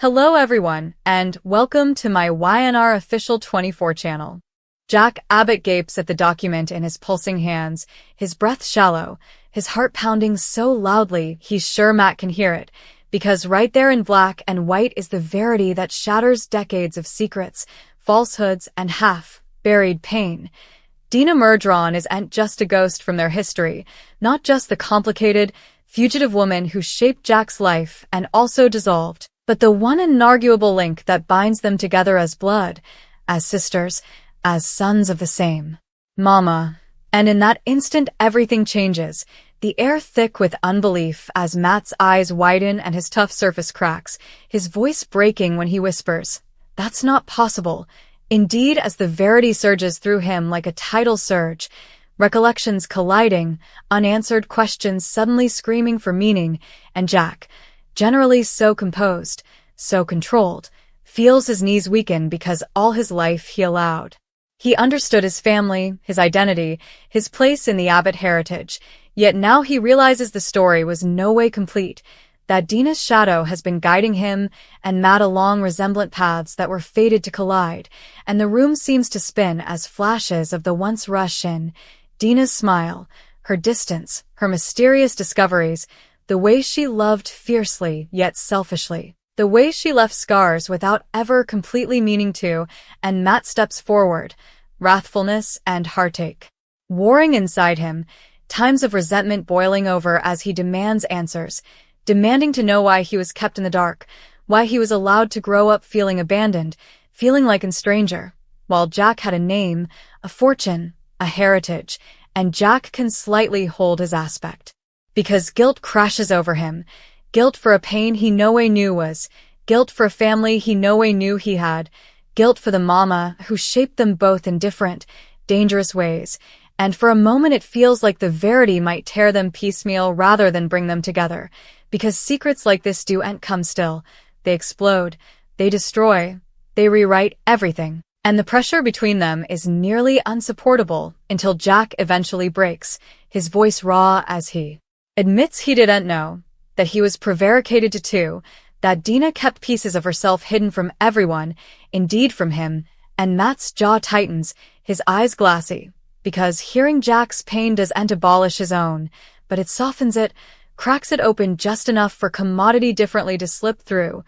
Hello everyone, and welcome to my YNR Official 24 channel. Jack Abbott gapes at the document in his pulsing hands, his breath shallow, his heart pounding so loudly he's sure Matt can hear it, because right there in black and white is the verity that shatters decades of secrets, falsehoods, and half-buried pain. Dina Murdron isn't just a ghost from their history, not just the complicated, fugitive woman who shaped Jack's life and also dissolved, but the one inarguable link that binds them together as blood, as sisters, as sons of the same mama. And in that instant everything changes, the air thick with unbelief as Matt's eyes widen and his tough surface cracks, his voice breaking when he whispers, "That's not possible." Indeed, as the verity surges through him like a tidal surge, recollections colliding, unanswered questions suddenly screaming for meaning, and Jack, generally so composed, so controlled, feels his knees weaken because all his life he allowed. He understood his family, his identity, his place in the Abbott heritage, yet now he realizes the story was no way complete, that Dina's shadow has been guiding him and Matt along resemblant paths that were fated to collide, and the room seems to spin as flashes of the once rush in. Dina's smile, her distance, her mysterious discoveries, the way she loved fiercely yet selfishly, the way she left scars without ever completely meaning to, and Matt steps forward, wrathfulness and heartache warring inside him, times of resentment boiling over as he demands answers, demanding to know why he was kept in the dark, why he was allowed to grow up feeling abandoned, feeling like a stranger, while Jack had a name, a fortune, a heritage, and Jack can slightly hold his aspect. Because guilt crashes over him, guilt for a pain he no way knew was, guilt for a family he no way knew he had, guilt for the mama who shaped them both in different, dangerous ways, and for a moment it feels like the verity might tear them piecemeal rather than bring them together, because secrets like this don't come still, they explode, they destroy, they rewrite everything, and the pressure between them is nearly unsupportable until Jack eventually breaks, his voice raw as he admits he didn't know, that he was prevaricated to too, that Dina kept pieces of herself hidden from everyone, indeed from him, and Matt's jaw tightens, his eyes glassy, because hearing Jack's pain doesn't abolish his own, but it softens it, cracks it open just enough for commodity differently to slip through,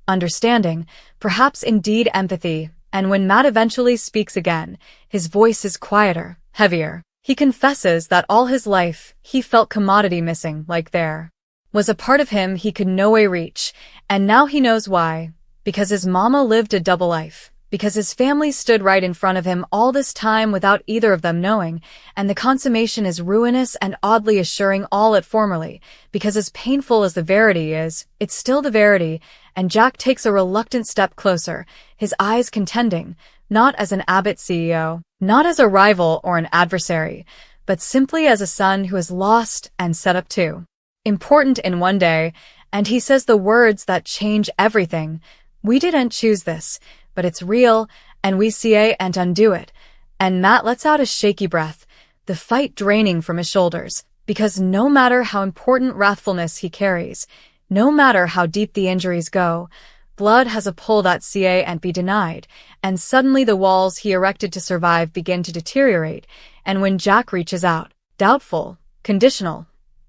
understanding, perhaps indeed empathy, and when Matt eventually speaks again, his voice is quieter, heavier. He confesses that all his life, he felt commodity missing, like there was a part of him he could no way reach, and now he knows why. Because his mama lived a double life, because his family stood right in front of him all this time without either of them knowing, and the consummation is ruinous and oddly assuring all it formerly, because as painful as the verity is, it's still the verity, and Jack takes a reluctant step closer, his eyes contending, not as an Abbott CEO, not as a rival or an adversary, but simply as a son who is lost and set up too important in one day, and he says the words that change everything. "We didn't choose this, but it's real, and we can't undo it." And Matt lets out a shaky breath, the fight draining from his shoulders, because no matter how important wrathfulness he carries, no matter how deep the injuries go, blood has a pull that can't be denied, and suddenly the walls he erected to survive begin to deteriorate, and when Jack reaches out, doubtful, conditional,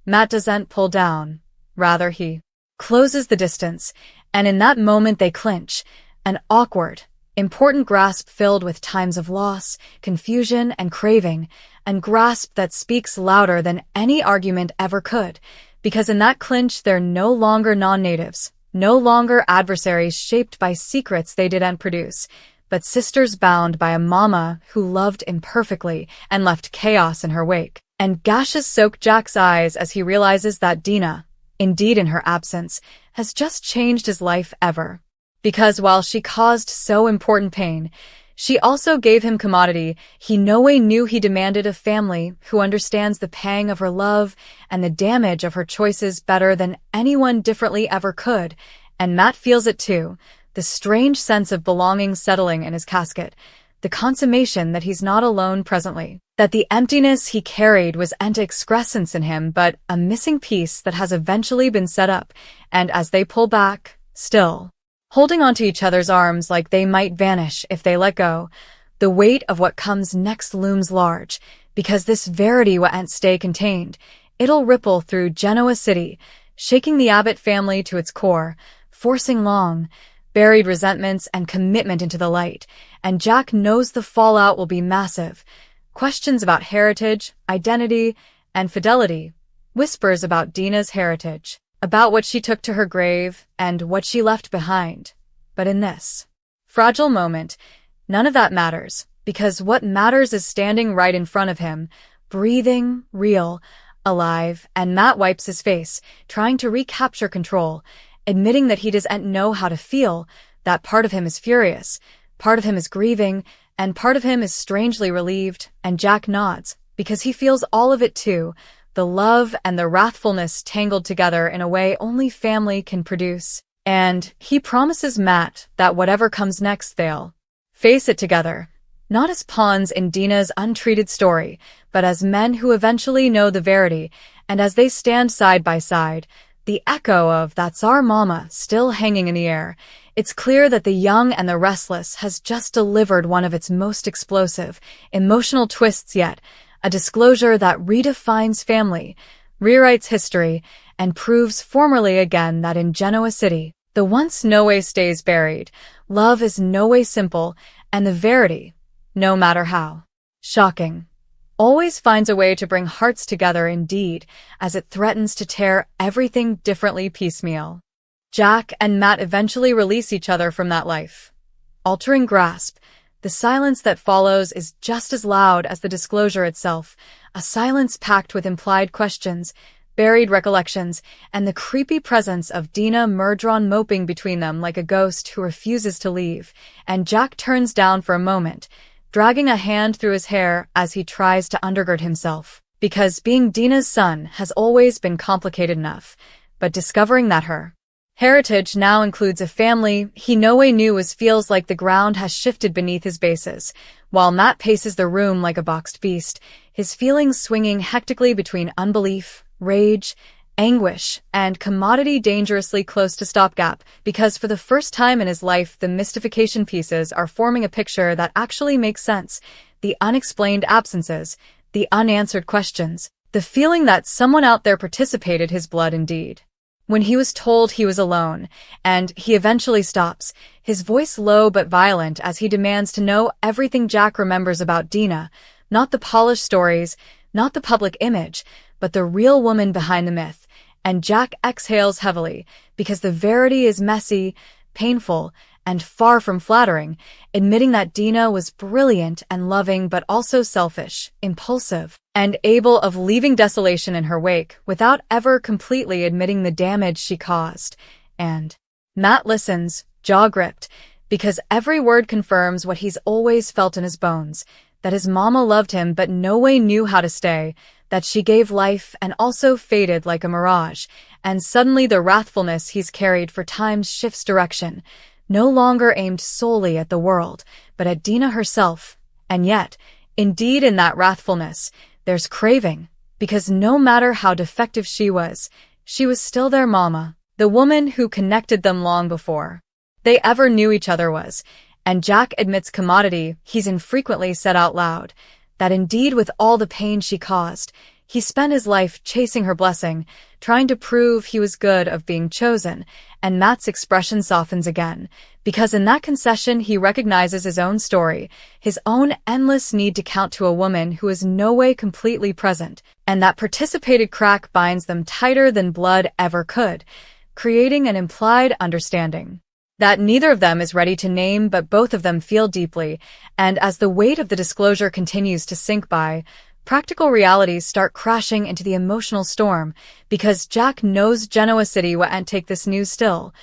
Matt doesn't pull down, rather he closes the distance, and in that moment they clinch, an awkward, important grasp filled with times of loss, confusion, and craving, and grasp that speaks louder than any argument ever could, because in that clinch they're no longer non-natives, no longer adversaries shaped by secrets they didn't produce, but sisters bound by a mama who loved imperfectly and left chaos in her wake. And gashes soak Jack's eyes as he realizes that Dina, indeed in her absence, has just changed his life ever. Because while she caused so important pain, she also gave him commodity he no way knew he demanded, a family who understands the pang of her love and the damage of her choices better than anyone differently ever could, and Matt feels it too, the strange sense of belonging settling in his casket, the consummation that he's not alone presently, that the emptiness he carried wasn't excrescence in him but a missing piece that has eventually been set up, and as they pull back, still holding onto each other's arms like they might vanish if they let go. The weight of what comes next looms large, because this verity won't stay contained. It'll ripple through Genoa City, shaking the Abbott family to its core, forcing long, buried resentments and commitment into the light, and Jack knows the fallout will be massive. Questions about heritage, identity, and fidelity. Whispers about Dina's heritage, about what she took to her grave and what she left behind. But in this fragile moment, none of that matters, because what matters is standing right in front of him, breathing, real, alive, and Matt wipes his face, trying to recapture control, admitting that he doesn't know how to feel, that part of him is furious, part of him is grieving, and part of him is strangely relieved, and Jack nods, because he feels all of it too, the love and the wrathfulness tangled together in a way only family can produce. And he promises Matt that whatever comes next they'll face it together, not as pawns in Dina's untreated story, but as men who eventually know the verity, and as they stand side by side, the echo of "That's our mama" still hanging in the air, it's clear that The Young and the Restless has just delivered one of its most explosive, emotional twists yet, a disclosure that redefines family, rewrites history, and proves formally again that in Genoa City, the once no way stays buried, love is no way simple, and the verity, no matter how shocking, always finds a way to bring hearts together indeed, as it threatens to tear everything differently piecemeal. Jack and Matt eventually release each other from that life-altering grasp. The silence that follows is just as loud as the disclosure itself, a silence packed with implied questions, buried recollections, and the creepy presence of Dina Murdron moping between them like a ghost who refuses to leave, and Jack turns down for a moment, dragging a hand through his hair as he tries to undergird himself, because being Dina's son has always been complicated enough, but discovering that her heritage now includes a family he no way knew feels like the ground has shifted beneath his bases. While Matt paces the room like a boxed beast, his feelings swinging hectically between unbelief, rage, anguish, and commodity dangerously close to stopgap, because for the first time in his life the mystification pieces are forming a picture that actually makes sense. The unexplained absences, the unanswered questions, the feeling that someone out there participated his blood indeed. When he was told he was alone, and he eventually stops, his voice low but violent as he demands to know everything Jack remembers about Dina, not the polished stories, not the public image, but the real woman behind the myth, and Jack exhales heavily, because the verity is messy, painful, and far from flattering, admitting that Dina was brilliant and loving but also selfish, impulsive, and able of leaving desolation in her wake without ever completely admitting the damage she caused. And Matt listens, jaw gripped, because every word confirms what he's always felt in his bones, that his mama loved him but no way knew how to stay, that she gave life and also faded like a mirage, and suddenly the wrathfulness he's carried for times shifts direction, no longer aimed solely at the world, but at Dina herself. And yet, indeed in that wrathfulness, there's craving, because no matter how defective she was still their mama, the woman who connected them long before they ever knew each other was, and Jack admits commodity he's infrequently said out loud, that indeed with all the pain she caused, he spent his life chasing her blessing, trying to prove he was good of being chosen, and Matt's expression softens again, because in that concession he recognizes his own story, his own endless need to count to a woman who is no way completely present, and that participated crack binds them tighter than blood ever could, creating an implied understanding that neither of them is ready to name but both of them feel deeply, and as the weight of the disclosure continues to sink by, practical realities start crashing into the emotional storm, because Jack knows Genoa City won't take this news still,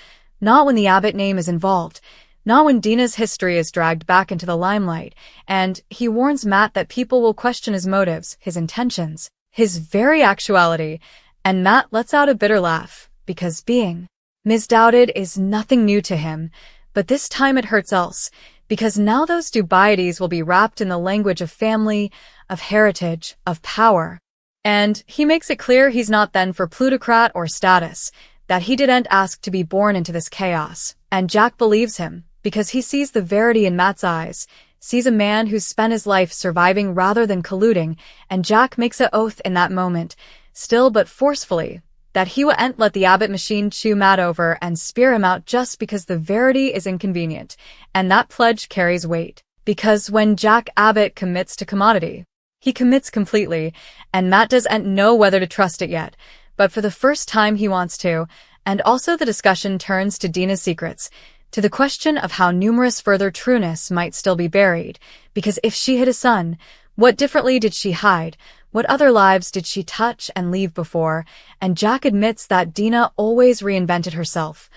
not when the Abbott name is involved, not when Dina's history is dragged back into the limelight, and he warns Matt that people will question his motives, his intentions, his very actuality, and Matt lets out a bitter laugh, because being misdoubted is nothing new to him, but this time it hurts else, because now those dubieties will be wrapped in the language of family, of heritage, of power. And he makes it clear he's not then for plutocrat or status, that he didn't ask to be born into this chaos, And Jack believes him, because he sees the verity in Matt's eyes, sees a man who's spent his life surviving rather than colluding, and Jack makes an oath in that moment, still but forcefully, that he won't let the Abbott machine chew Matt over and spear him out just because the verity is inconvenient, and that pledge carries weight. Because when Jack Abbott commits to commodity, he commits completely, and Matt doesn't know whether to trust it yet, but for the first time he wants to, and also the discussion turns to Dina's secrets, to the question of how numerous further trueness might still be buried, because if she had a son, what differently did she hide, what other lives did she touch and leave before, and Jack admits that Dina always reinvented herself,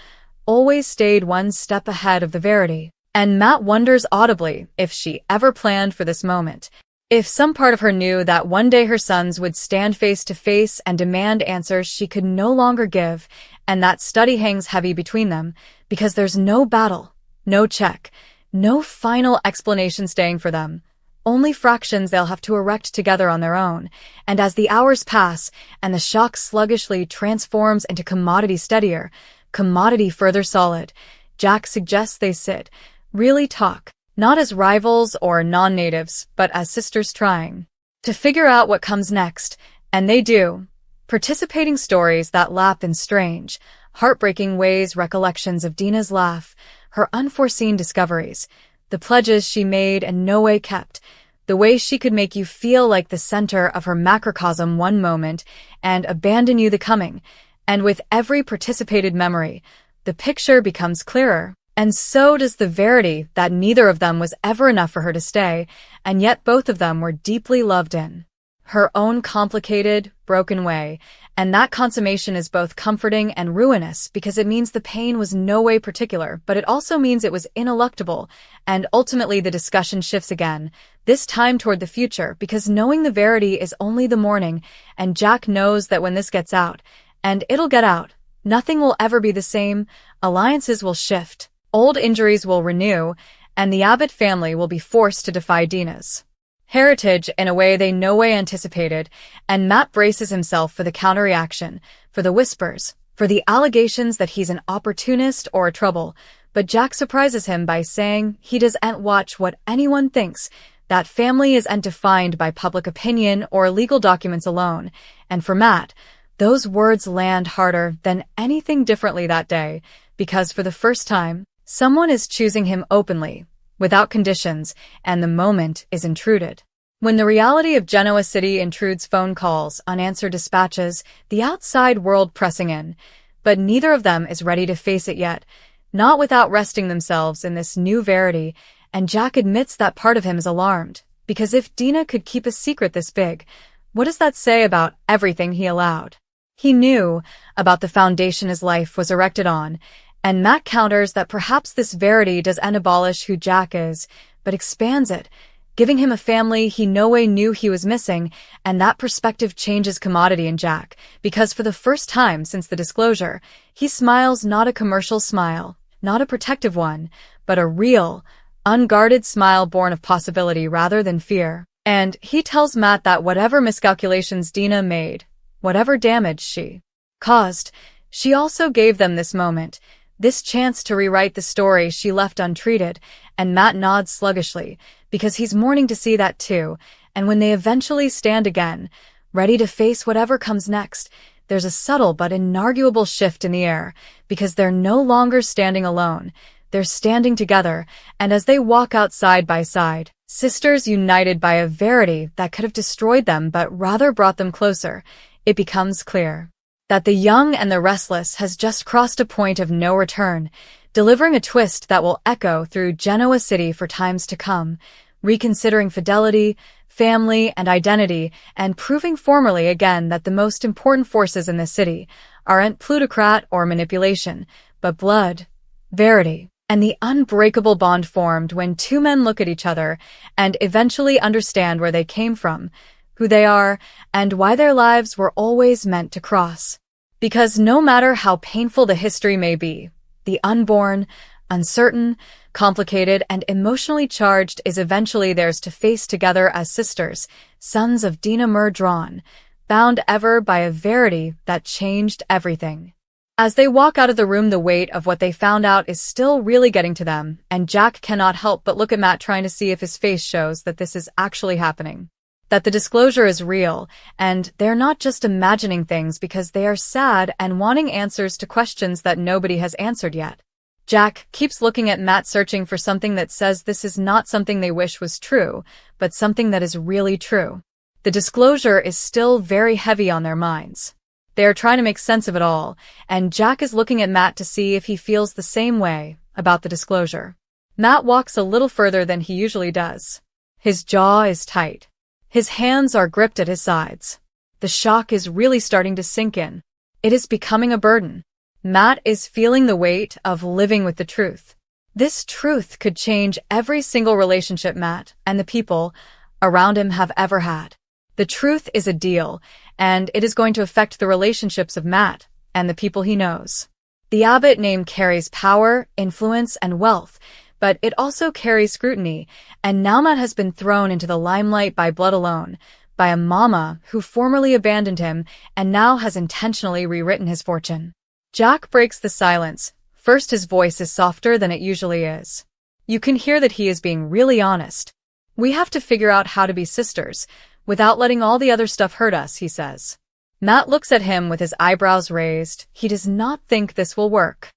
always stayed one step ahead of the verity, and Matt wonders audibly if she ever planned for this moment. If some part of her knew that one day her sons would stand face to face and demand answers she could no longer give, and that study hangs heavy between them, because there's no battle, no check, no final explanation staying for them, only fractions they'll have to erect together on their own, and as the hours pass and the shock sluggishly transforms into commodity steadier, commodity further solid, Jack suggests they sit, really talk, not as rivals or non-natives, but as sisters trying to figure out what comes next, and they do, participating stories that lap in strange, heartbreaking ways, recollections of Dina's laugh, her unforeseen discoveries, the pledges she made and no way kept, the way she could make you feel like the center of her macrocosm one moment and abandon you the coming, and with every participated memory, the picture becomes clearer. And so does the verity that neither of them was ever enough for her to stay, and yet both of them were deeply loved in her own complicated, broken way, and that consummation is both comforting and ruinous because it means the pain was no way particular, but it also means it was ineluctable, and ultimately the discussion shifts again, this time toward the future, because knowing the verity is only the morning, and Jack knows that when this gets out, and it'll get out, nothing will ever be the same, alliances will shift, old injuries will renew, and the Abbott family will be forced to defy Dina's heritage in a way they no way anticipated, and Matt braces himself for the counter-reaction, for the whispers, for the allegations that he's an opportunist or a trouble, but Jack surprises him by saying he doesn't watch what anyone thinks, that family isn't defined by public opinion or legal documents alone, and for Matt, those words land harder than anything differently that day, because for the first time, someone is choosing him openly, without conditions, and the moment is intruded. When the reality of Genoa City intrudes phone calls, unanswered dispatches, the outside world pressing in, but neither of them is ready to face it yet, not without resting themselves in this new verity, and Jack admits that part of him is alarmed, because if Dina could keep a secret this big, what does that say about everything he allowed? He knew about the foundation his life was erected on, and Matt counters that perhaps this verity doesn't abolish who Jack is, but expands it, giving him a family he no way knew he was missing, and that perspective changes commodity in Jack, because for the first time since the disclosure, he smiles not a commercial smile, not a protective one, but a real, unguarded smile born of possibility rather than fear. And he tells Matt that whatever miscalculations Dina made, whatever damage she caused, she also gave them this moment, this chance to rewrite the story she left untreated, and Matt nods sluggishly, because he's mourning to see that too, and when they eventually stand again, ready to face whatever comes next, there's a subtle but inarguable shift in the air, because they're no longer standing alone, they're standing together, and as they walk out side by side, sisters united by a verity that could have destroyed them but rather brought them closer, it becomes clear that the young and the restless has just crossed a point of no return, delivering a twist that will echo through Genoa City for times to come, reconsidering fidelity, family, and identity, and proving formally again that the most important forces in the city aren't plutocrat or manipulation, but blood, verity, and the unbreakable bond formed when two men look at each other and eventually understand where they came from, who they are, and why their lives were always meant to cross. Because no matter how painful the history may be, the unborn, uncertain, complicated, and emotionally charged is eventually theirs to face together as sisters, sons of DINA, bound ever by a verity that changed everything. As they walk out of the room, the weight of what they found out is still really getting to them, and Jack cannot help but look at Matt, trying to see if his face shows that this is actually happening. That the disclosure is real, and they're not just imagining things because they are sad and wanting answers to questions that nobody has answered yet. Jack keeps looking at Matt, searching for something that says this is not something they wish was true, but something that is really true. The disclosure is still very heavy on their minds. They are trying to make sense of it all, and Jack is looking at Matt to see if he feels the same way about the disclosure. Matt walks a little further than he usually does. His jaw is tight. His hands are gripped at his sides. The shock is really starting to sink in. It is becoming a burden. Matt is feeling the weight of living with the truth. This truth could change every single relationship Matt and the people around him have ever had. The truth is a deal, and it is going to affect the relationships of Matt and the people he knows. The Abbott name carries power, influence, and wealth, but it also carries scrutiny, and now Matt has been thrown into the limelight by blood alone, by a mama who formerly abandoned him and now has intentionally rewritten his fortune. Jack breaks the silence. First, his voice is softer than it usually is. You can hear that he is being really honest. We have to figure out how to be sisters, without letting all the other stuff hurt us, he says. Matt looks at him with his eyebrows raised. He does not think this will work.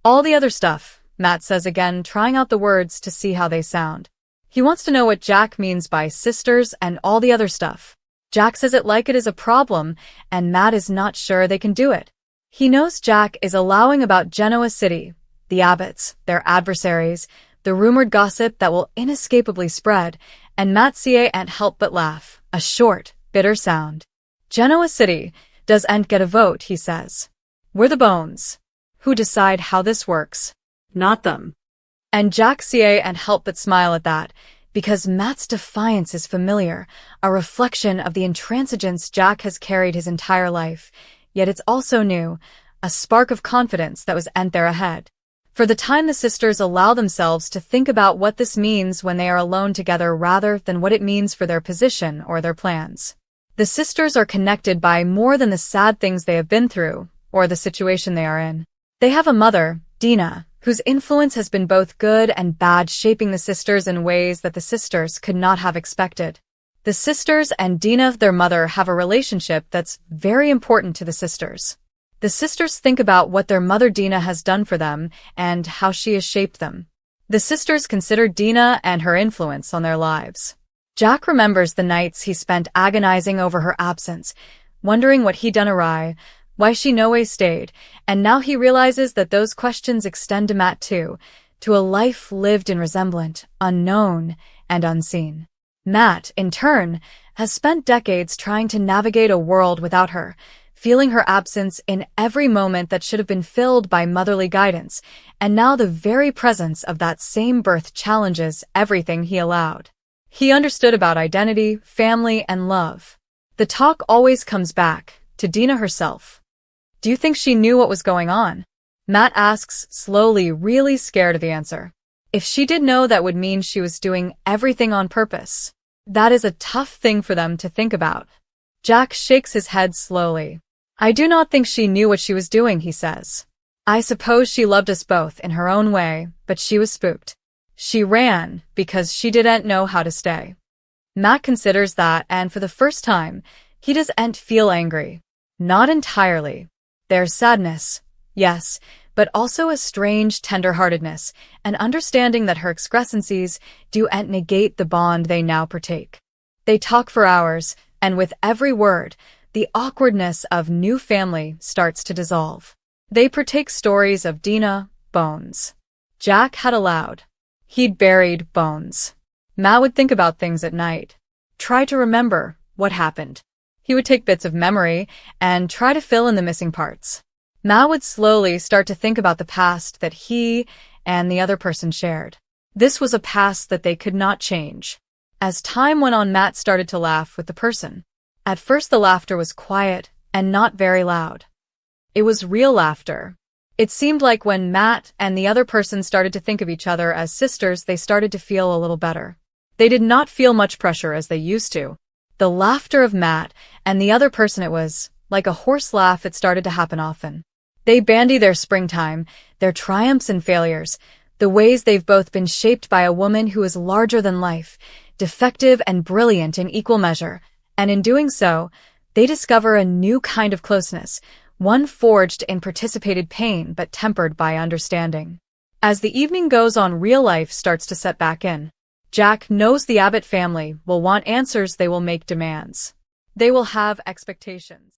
All the other stuff, Matt says again, trying out the words to see how they sound. He wants to know what Jack means by sisters and all the other stuff. Jack says it like it is a problem, and Matt is not sure they can do it. He knows Jack is allowing about Genoa City, the Abbotts, their adversaries, the rumored gossip that will inescapably spread, and Matt can't help but laugh, a short, bitter sound. Genoa City doesn't get a vote, he says. We're the bones. Who decide how this works? Not them. And Jack can't help but smile at that, because Matt's defiance is familiar, a reflection of the intransigence Jack has carried his entire life. Yet it's also new, a spark of confidence that was there ahead. For the time, the sisters allow themselves to think about what this means when they are alone together rather than what it means for their position or their plans. The sisters are connected by more than the sad things they have been through, or the situation they are in. They have a mother, DINA, whose influence has been both good and bad, shaping the sisters in ways that the sisters could not have expected. The sisters and DINA, their mother, have a relationship that's very important to the sisters. The sisters think about what their mother DINA has done for them and how she has shaped them. The sisters consider DINA and her influence on their lives. Jack remembers the nights he spent agonizing over her absence, wondering what he'd done awry, why she no way stayed, and now he realizes that those questions extend to Matt too, to a life lived in resemblant, unknown, and unseen. Matt, in turn, has spent decades trying to navigate a world without her, feeling her absence in every moment that should have been filled by motherly guidance, and now the very presence of that same birth challenges everything he allowed. He understood about identity, family, and love. The talk always comes back to DINA herself. Do you think she knew what was going on? Matt asks, slowly, really scared of the answer. If she did know, that would mean she was doing everything on purpose. That is a tough thing for them to think about. Jack shakes his head slowly. I do not think she knew what she was doing, he says. I suppose she loved us both in her own way, but she was spooked. She ran because she didn't know how to stay. Matt considers that, and for the first time, he doesn't feel angry. Not entirely. There's sadness, yes, but also a strange tenderheartedness, an understanding that her excrescencies don't negate the bond they now partake. They talk for hours, and with every word, the awkwardness of new family starts to dissolve. They partake stories of DINA, Bones. Jack had allowed. He'd buried Bones. Matt would think about things at night. Try to remember what happened. He would take bits of memory and try to fill in the missing parts. Matt would slowly start to think about the past that he and the other person shared. This was a past that they could not change. As time went on, Matt started to laugh with the person. At first, the laughter was quiet and not very loud. It was real laughter. It seemed like when Matt and the other person started to think of each other as sisters, they started to feel a little better. They did not feel much pressure as they used to. The laughter of Matt and the other person, it was like a hoarse laugh. It started to happen often. They bandy their springtime, their triumphs and failures, the ways they've both been shaped by a woman who is larger than life, defective and brilliant in equal measure, and in doing so, they discover a new kind of closeness, one forged in participated pain but tempered by understanding. As the evening goes on, real life starts to set back in. Jack knows the Abbott family will want answers, they will make demands. They will have expectations.